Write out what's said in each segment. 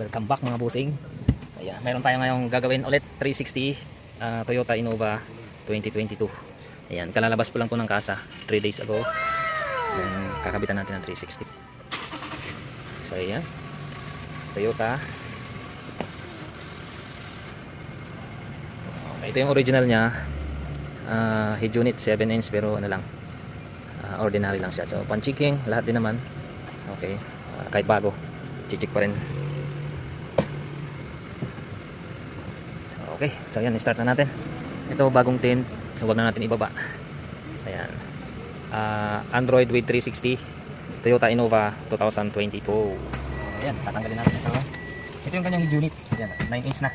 Welcome back mga busing. Ayan, meron tayo ngayong gagawin ulit 360 Toyota Innova 2022. Ayan, kalalabas ko lang to ng kasa 3 days ago. Ayan, kakabitan natin ng 360. So ayan, Toyota. Okay, ito yung original niya. Head unit 7 inch pero ano lang, ordinary lang siya. So pan-checking lahat din naman. Okay, kahit bago, chichik pa rin. Okay, so yan, start na natin. Ito bagong tint, so wag na natin ibaba. Ayan, Android with 360 Toyota Innova 2022. So, ayan, tatanggalin natin ito. Ito yung kanyang unit. Ayan, 9 inch na.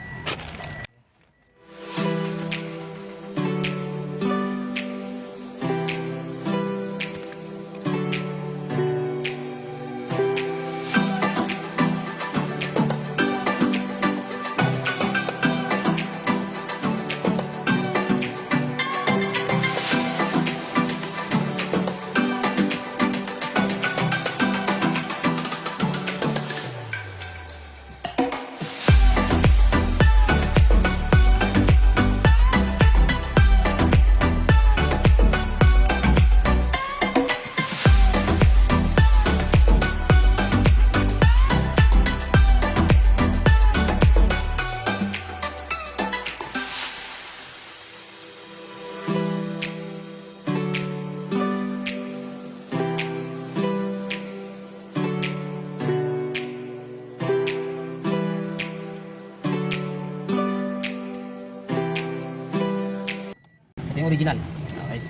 Ito yung original. Okay.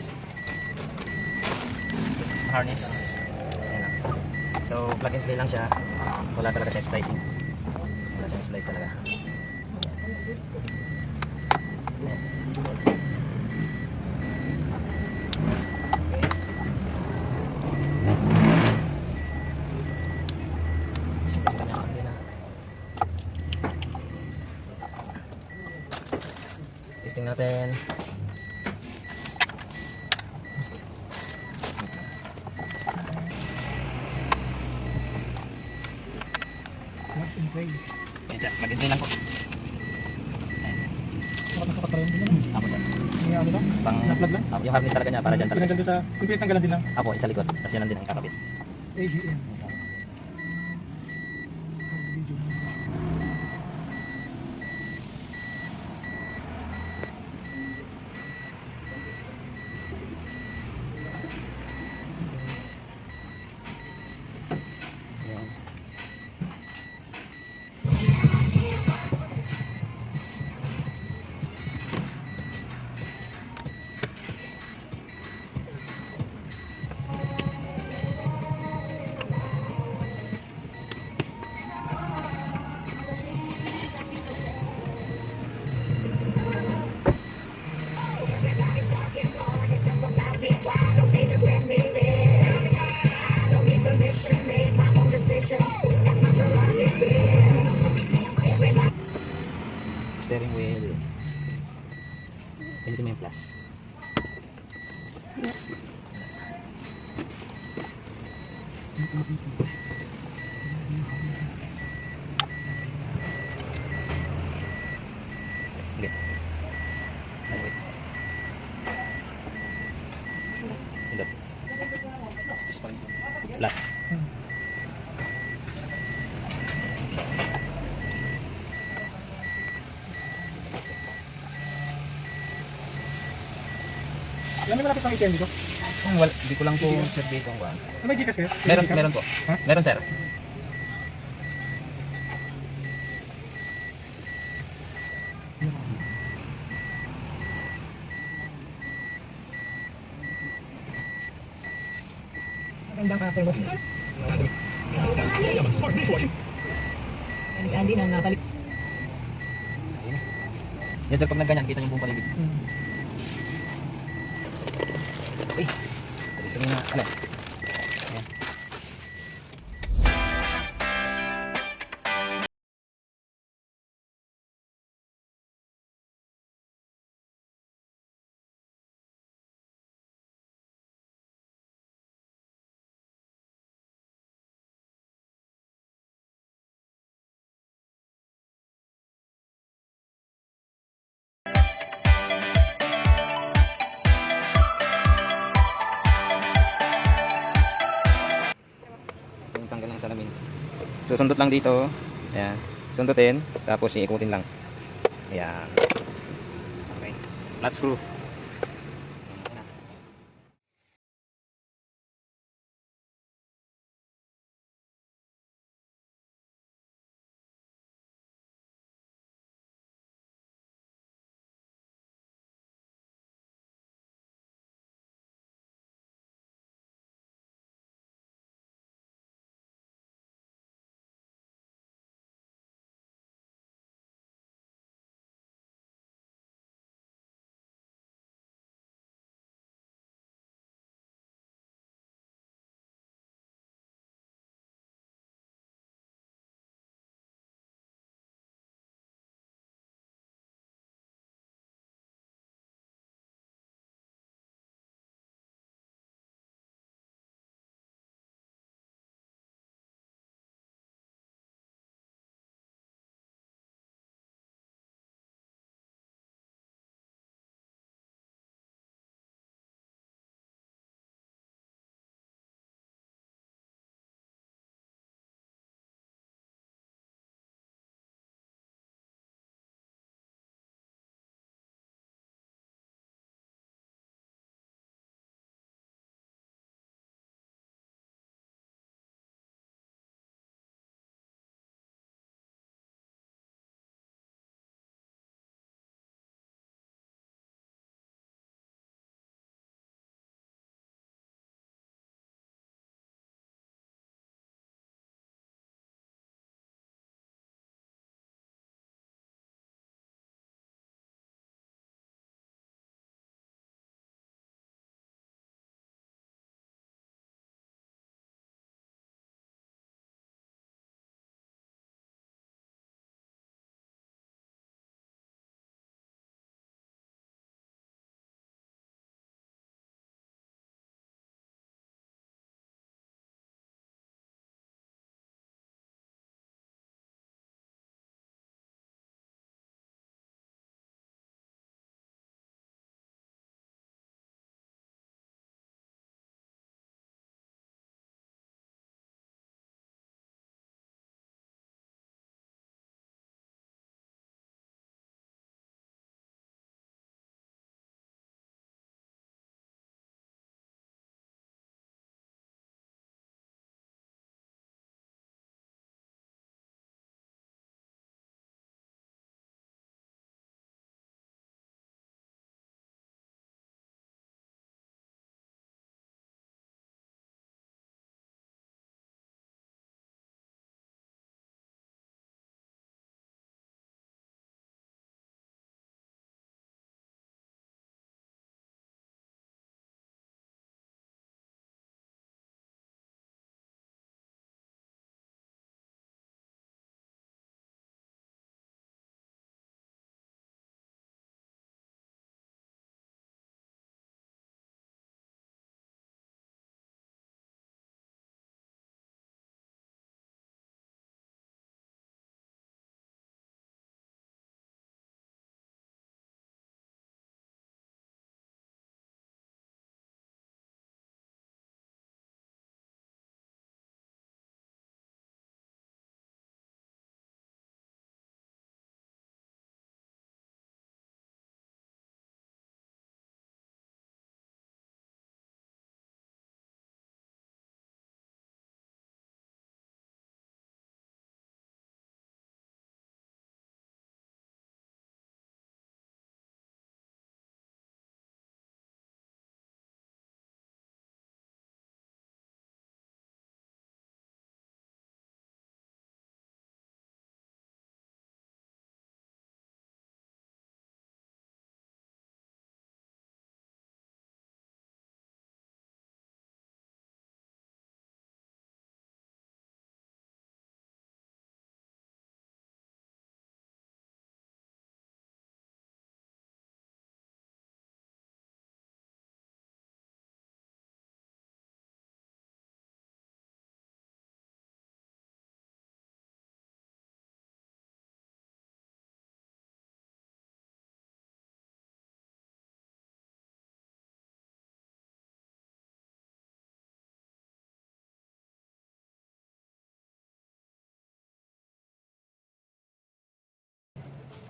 Harness. Ayan na. So plug and play lang siya. Wala talaga siya splicing. Wala siyang splice talaga. Testing natin. Ayan siya, mag-intay lang po. Nakapasok pa rin din. Apo sir. Yung ano lang? Pang, Na-plug lang? yung harness talaga niya para dyan talaga. Pinanggal doon sa, complete tanggalan din lang. Apo, isa likod. Kasi yun lang din ang kakabit. AGM. Ayan. Steering wheel. Pilitin mo yung plus. Okay. Pindot. Plus. Yan may malapit pang ATM dito. Well, di ko lang po sir dito ang kuwan. May Gcash kayo? Meron po. Ha? Meron sir. Magandang kapal mo. Yan si Andy na natalik. Yan sir, pag nagganyan, kita yung buong paligid. Okay. Dito na, ano? Susundot lang dito. Ayan. Sundutin. Tapos iikutin lang. Ayan. Okay. Flat screw.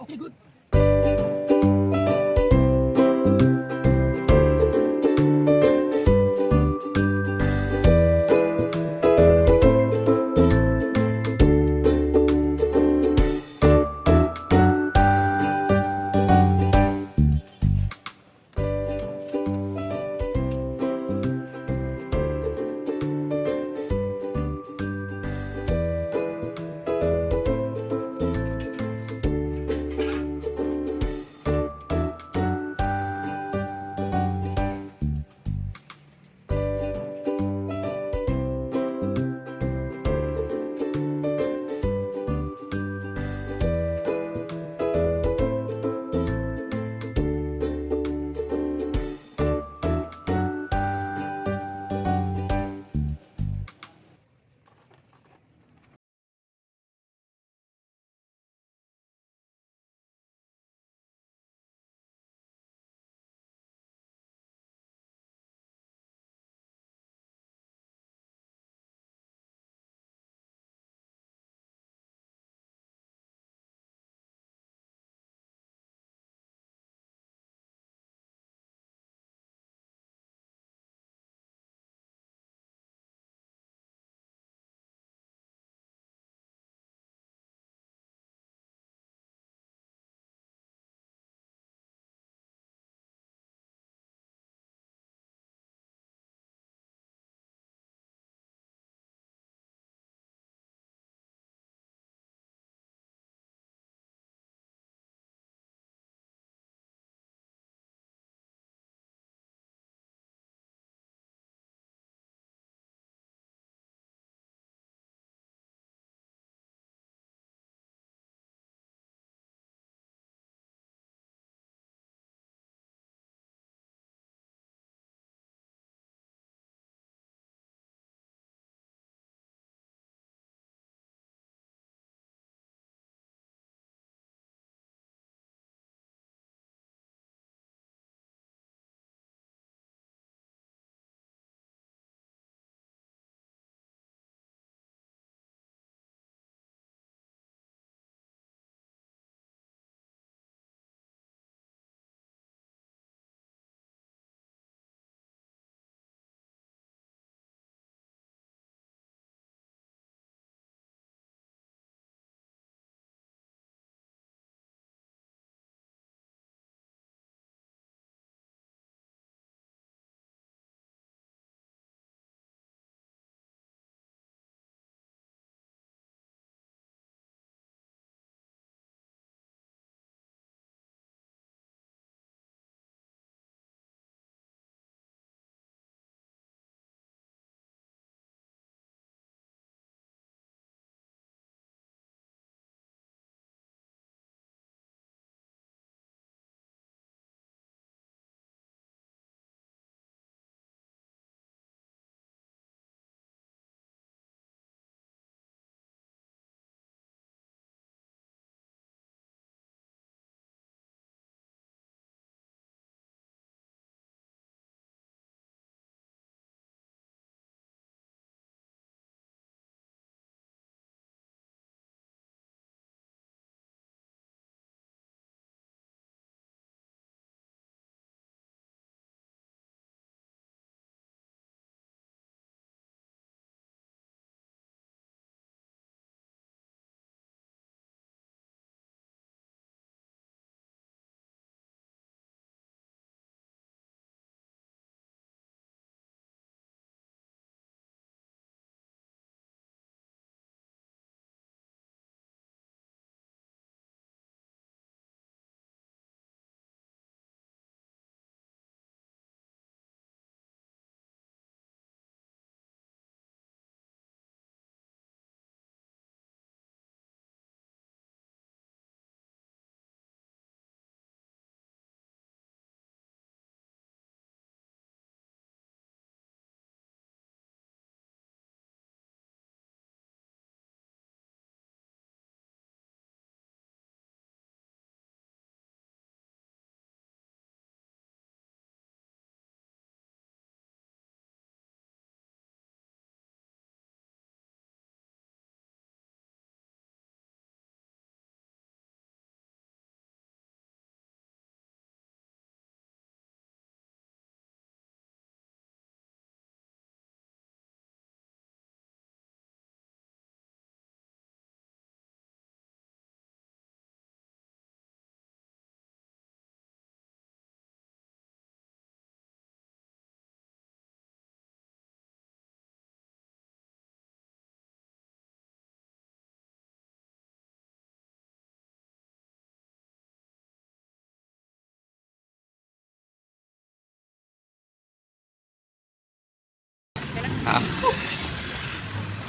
Okay, good.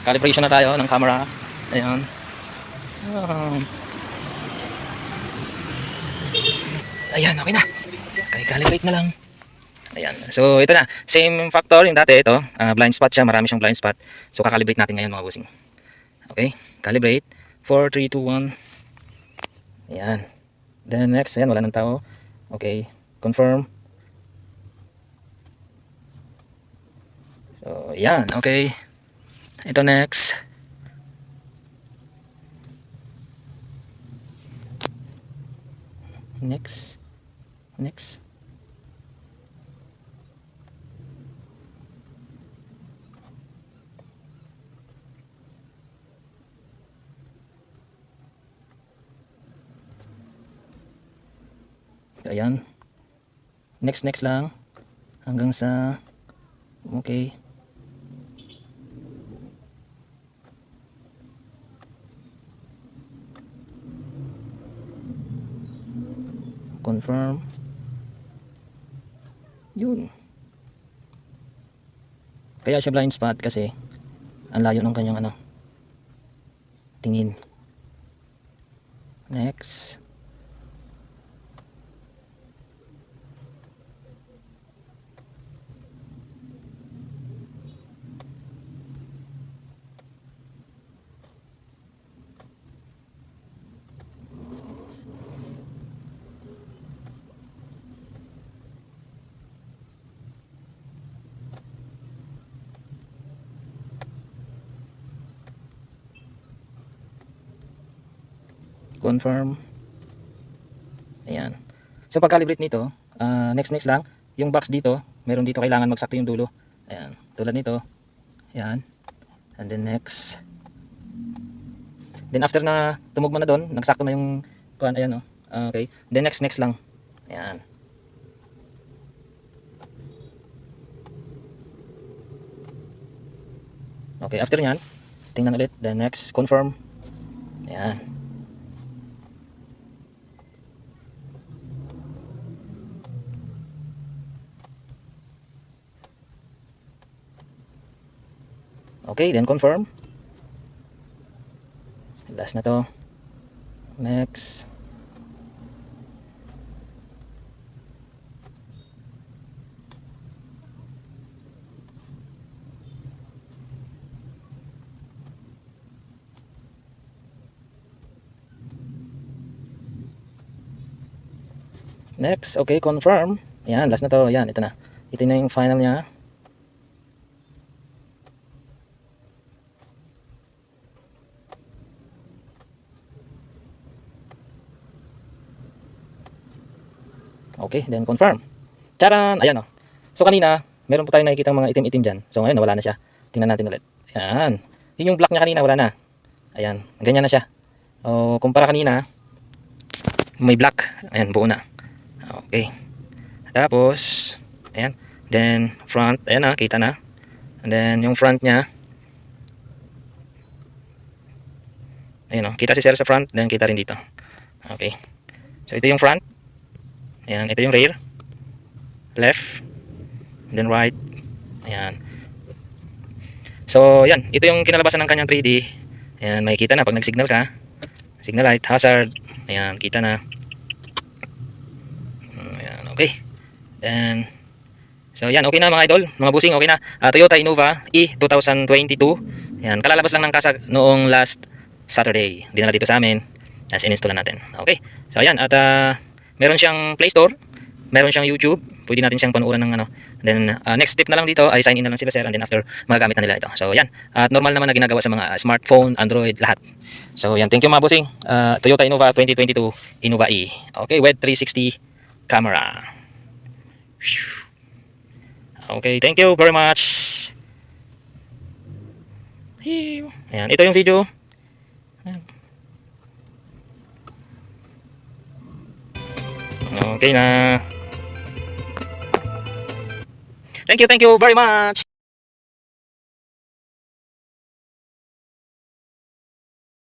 calibration na tayo ng camera. Ayan. Ayan, okay na. Calibrate na lang. Ayan. So, ito na. Same factor yung dati. Ito, blind spot siya. Marami siyang blind spot. So, kakalibrate natin ngayon mga bossing. Okay. Calibrate. 4, 3, 2, 1. Ayan. Then next. Ayan, wala ng tao. Okay. Confirm. So, ayan. Okay. Ito next. Next. Next. So, ayan. Next lang. Hanggang sa okay. Confirm. Yun. Kaya siya blind spot kasi ang layo ng kanyang ano, tingin. Next. Confirm. Ayan. So pag-calibrate nito, next lang, yung box dito, meron dito kailangan magsakto yung dulo. Ayan, tulad nito. Ayan. And then next. Then after na tumugma na doon, nagsakto na yung kuan, ayan oh. Okay. Then next lang. Ayan. Okay, after nyan, tingnan ulit. Then next, confirm. Ayan. Okay, then confirm. Last na to. Next. Next, okay, confirm. Ayan, last na to. Ayan, ito na. Ito na yung final niya. Okay, then confirm. Charan! Ayan o. So kanina, meron po tayong nakikita mga itim-itim dyan. So ngayon, nawala na siya. Tingnan natin ulit. Ayan. Yun yung black niya kanina, wala na. Ayan, ganyan na siya. O, kumpara kanina, may black. Ayan, buo na. Okay. Tapos, ayan. Then, front. Ayan na, kita na. And then, yung front niya. Ayan o, kita si sir sa front. Then, kita rin dito. Okay. So, ito yung front. Ayan, ito yung rear. Left. And then right. Ayan. So, yan. Ito yung kinalabasan ng kanyang 3D. Ayan, makikita na pag nag-signal ka. Signal light, hazard. Ayan, kita na. Ayan, okay. Then, so yan, okay na mga idol. Mga busing, okay na. Toyota Innova E 2022. Ayan, kalalabas lang ng kasag noong last Saturday. Dinala dito sa amin. Tapos in-install natin. Okay. So, ayan. At, meron siyang Play Store, meron siyang YouTube, pwede natin siyang panuoran ng ano. Then next step na lang dito ay sign in na lang sila sir, and then after magagamit na nila ito. So yan, at normal naman na ginagawa sa mga smartphone, Android, lahat. So yan, thank you mga bossing. Toyota Innova 2022 Innova E. Okay, with 360 camera. Okay, thank you very much. Ayan, ito yung video. Ayan. Okay na. Thank you very much.